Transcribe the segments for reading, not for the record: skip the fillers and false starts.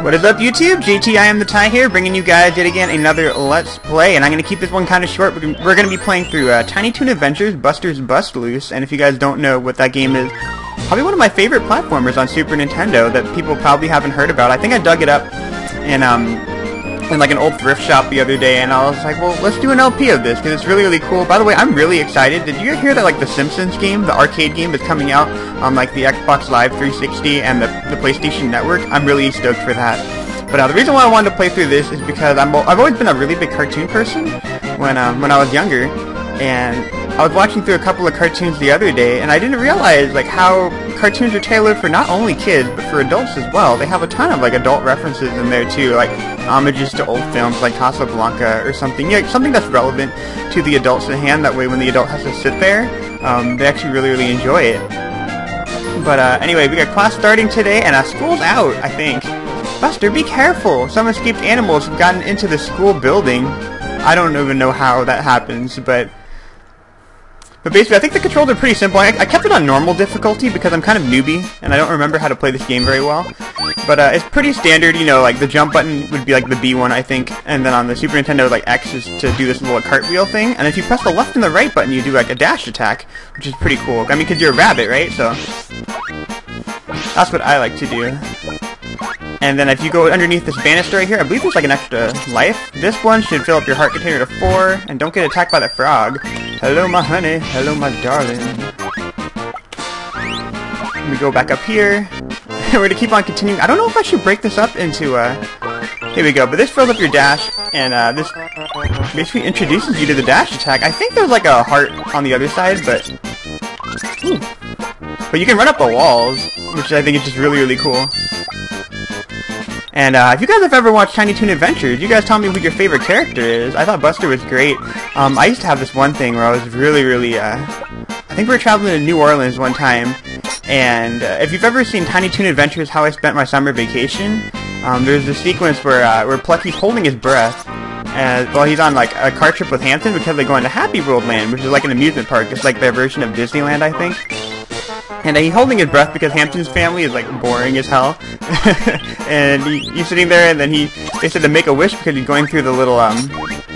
What is up, YouTube? JT, I am the Tie here, bringing you guys yet again another Let's Play, and I'm going to keep this one kind of short. We're going to be playing through Tiny Toon Adventures, Buster's Bust Loose, and if you guys don't know what that game is, probably one of my favorite platformers on Super Nintendo that people probably haven't heard about. I think I dug it up in like an old thrift shop the other day, and I was like, well, let's do an LP of this, because it's really, really cool. By the way, I'm really excited. Did you hear that, like, the Simpsons game, the arcade game, is coming out on, like, the Xbox Live 360 and the PlayStation Network? I'm really stoked for that. But the reason why I wanted to play through this is because I've always been a really big cartoon person when I was younger, and I was watching through a couple of cartoons the other day, and I didn't realize, like, how cartoons are tailored for not only kids, but for adults as well. They have a ton of, like, adult references in there, too, like homages to old films like Casablanca or something. Yeah, something that's relevant to the adults at hand. That way, when the adult has to sit there, they actually really, really enjoy it. But anyway, we got class starting today, and school's out, I think. Buster, be careful! Some escaped animals have gotten into the school building. I don't even know how that happens, but basically, I think the controls are pretty simple. I kept it on normal difficulty because I'm kind of newbie, and I don't remember how to play this game very well. But it's pretty standard, you know, like the jump button would be like the B one, I think, and then on the Super Nintendo, like X is to do this little cartwheel thing, and if you press the left and the right button, you do like a dash attack, which is pretty cool. I mean, because you're a rabbit, right? So that's what I like to do. And then if you go underneath this banister right here, I believe there's like an extra life. This one should fill up your heart container to 4, and don't get attacked by the frog. Hello, my honey. Hello, my darling. Let me go back up here. We're going to keep on continuing. I don't know if I should break this up into, here we go. But this fills up your dash, and this basically introduces you to the dash attack. I think there's like a heart on the other side, but you can run up the walls, which I think is just really, really cool. And if you guys have ever watched Tiny Toon Adventures, you guys tell me who your favorite character is. I thought Buster was great. I used to have this one thing where I was really, I think we were traveling to New Orleans one time, and if you've ever seen Tiny Toon Adventures, How I Spent My Summer Vacation, there's this sequence where Plucky's holding his breath while he's on like a car trip with Hamton because they go into Happy World Land, which is like an amusement park. It's like their version of Disneyland, I think. And he's holding his breath because Hampton's family is like boring as hell. And he's sitting there, and then they said to make a wish because he's going through the little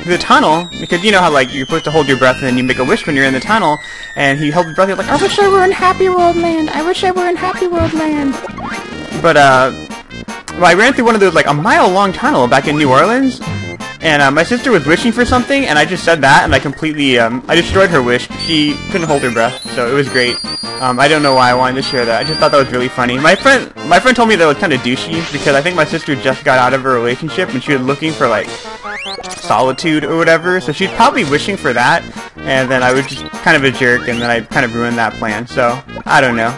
through the tunnel, because you know how like you're supposed to hold your breath and then you make a wish when you're in the tunnel. And he held his breath. He's like, I wish I were in Happy World Land. I wish I were in Happy World Land. But well, I ran through one of those like a mile-long tunnel back in New Orleans. And my sister was wishing for something, and I just said that, and I completely, I destroyed her wish. She couldn't hold her breath, so it was great. I don't know why I wanted to share that. I just thought that was really funny. My friend told me that was kind of douchey, because I think my sister just got out of a relationship, and she was looking for, like, solitude or whatever, so she's probably wishing for that, and then I was just kind of a jerk, and then I kind of ruined that plan, so, I don't know.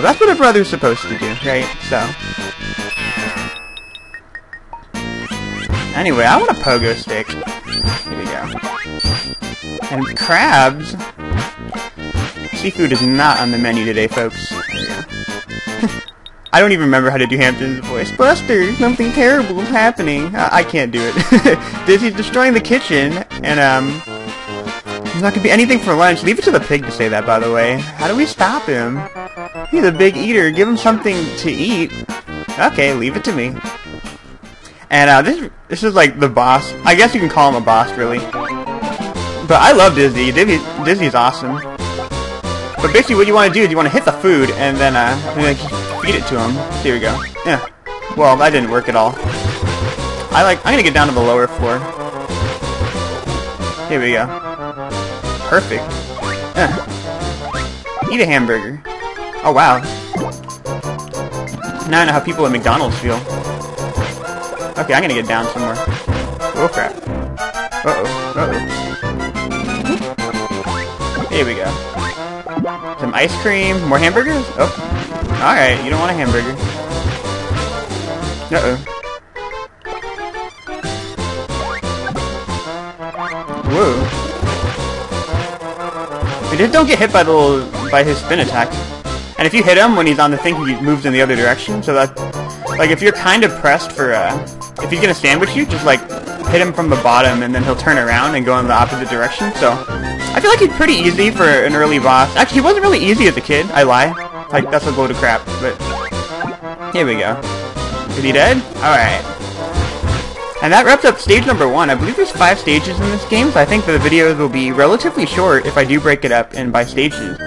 That's what a brother's supposed to do, right? So anyway, I want a pogo stick. Here we go. And crabs. Seafood is not on the menu today, folks. There we go. I don't even remember how to do Hampton's voice. Buster, something terrible is happening. I can't do it. Dizzy's destroying the kitchen, and there's not gonna be anything for lunch. Leave it to the pig to say that, by the way. How do we stop him? He's a big eater. Give him something to eat. Okay, leave it to me. And this is like the boss. I guess you can call him a boss, really. But I love Dizzy. Dizzy's awesome. But basically what you want to do is you want to hit the food and then feed it to him. Here we go. Yeah. Well, that didn't work at all. I'm gonna get down to the lower floor. Here we go. Perfect. Eat a hamburger. Oh wow. Now I know how people at McDonald's feel. Okay, I'm gonna get down somewhere. Oh crap. Here we go. Some ice cream, more hamburgers? Oh. Alright, you don't want a hamburger. Whoa. You just don't get hit by his spin attack. And if you hit him when he's on the thing, he moves in the other direction, so that, like, if you're kind of pressed for, if he's gonna sandwich you, just, like, hit him from the bottom, and then he'll turn around and go in the opposite direction, so I feel like he's pretty easy for an early boss. Actually, he wasn't really easy as a kid, I lie. Like, that's a load of crap, but here we go. Is he dead? Alright. And that wraps up stage number 1. I believe there's 5 stages in this game, so I think the videos will be relatively short if I do break it up in by stages.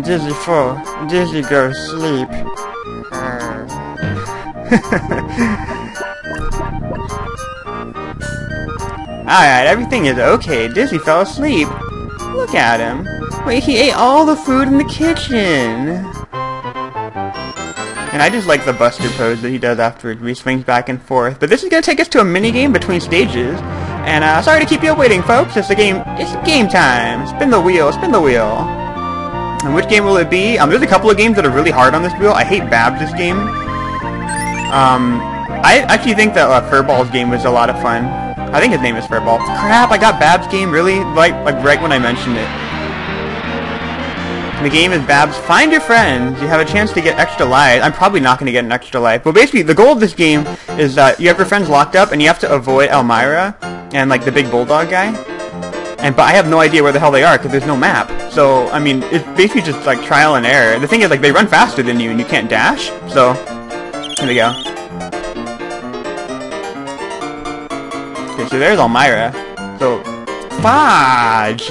Dizzy fall. Dizzy go sleep. Alright, everything is okay. Dizzy fell asleep. Look at him. Wait, he ate all the food in the kitchen. And I just like the Buster pose that he does afterwards, where he swings back and forth. But this is going to take us to a mini-game between stages. And sorry to keep you waiting, folks. It's game time. Spin the wheel, spin the wheel. And which game will it be? There's a couple of games that are really hard on this wheel. I hate Babs' game. I actually think that Furball's game was a lot of fun. I think his name is Furball. Crap, I got Babs' game really like right when I mentioned it. The game is Babs Find Your Friends. You have a chance to get extra life. I'm probably not going to get an extra life. But basically, the goal of this game is that you have your friends locked up, and you have to avoid Elmira and like the big bulldog guy. But I have no idea where the hell they are because there's no map. So I mean, it's basically just like trial and error. The thing is, like, they run faster than you, and you can't dash. So here we go. Okay, so there's Elmira. So fudge.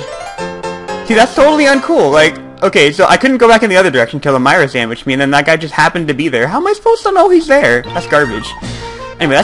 See, that's totally uncool. Like. Okay, so I couldn't go back in the other direction until Elmira sandwiched me, and then that guy just happened to be there. How am I supposed to know he's there? That's garbage. Anyway, that's